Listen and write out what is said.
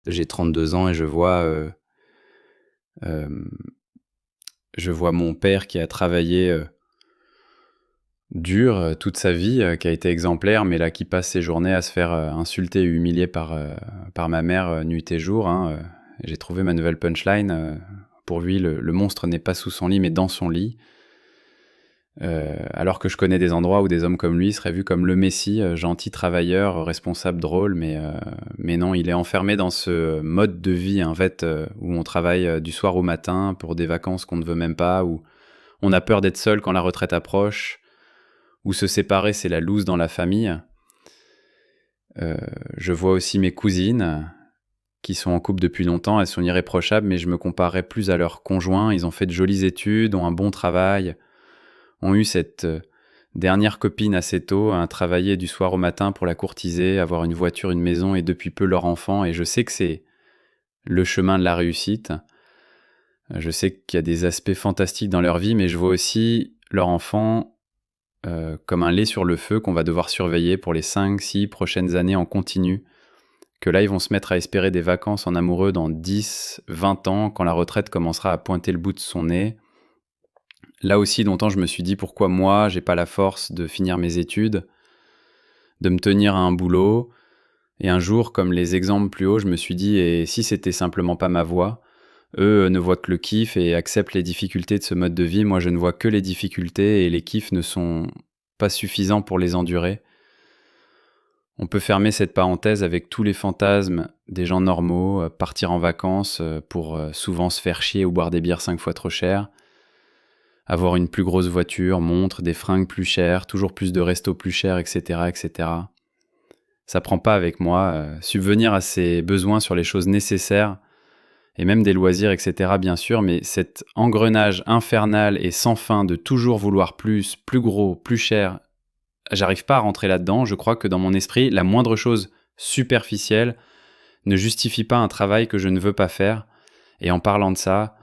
J'ai 32 ans et hem, je vois mon père qui a travaillé, dur, toute sa vie, qui a été exemplaire, mais là qui passe ses journées à se faire, insulter et humilier par ma mère, nuit et jour, hein. J'ai trouvé ma nouvelle punchline, pour lui le monstre n'est pas sous son lit mais dans son lit. Alors que je connais des endroits où des hommes comme lui seraient vus comme le messie, gentil travailleur, responsable, drôle, mais non, il est enfermé dans ce mode de vie, en fait, où on travaille, du soir au matin pour des vacances qu'on ne veut même pas, où on a peur d'être seul quand la retraite approche, où se séparer, c'est la loose dans la famille. Heu, je vois aussi mes cousines, qui sont en couple depuis longtemps, elles sont irréprochables, mais je me comparerais plus à leurs conjoints. Ils ont fait de jolies études, ont un bon travail, ont eu cette, dernière copine assez tôt, à travailler du soir au matin pour la courtiser, avoir une voiture, une maison et depuis peu leur enfant et je sais que c'est le chemin de la réussite. Je sais qu'il y a des aspects fantastiques dans leur vie, mais je vois aussi leur enfant, comme un lait sur le feu qu'on va devoir surveiller pour les 5, 6 prochaines années en continu. Que là, ils vont se mettre à espérer des vacances en amoureux dans 10, 20 ans, quand la retraite commencera à pointer le bout de son nez. Là aussi, longtemps, je me suis dit: «Pourquoi moi, j'ai pas la force de finir mes études, de me tenir à un boulot?» Et un jour, comme les exemples plus haut, je me suis dit: «Et si c'était simplement pas ma voie?» Eux, ne voient que le kiff et acceptent les difficultés de ce mode de vie. Moi, je ne vois que les difficultés et les kiffs ne sont pas suffisants pour les endurer. On peut fermer cette parenthèse avec tous les fantasmes des gens normaux, partir en vacances, pour, souvent se faire chier ou boire des bières 5 fois trop chères, avoir une plus grosse voiture, montre, des fringues plus chères, toujours plus de restos plus chers et cetera et cetera. Ça prend pas avec moi, subvenir à ses besoins sur les choses nécessaires et même des loisirs et cetera bien sûr, mais cet engrenage infernal et sans fin de toujours vouloir plus, plus gros, plus cher, j'arrive pas à rentrer là-dedans. Je crois que dans mon esprit, la moindre chose superficielle ne justifie pas un travail que je ne veux pas faire et en parlant de ça,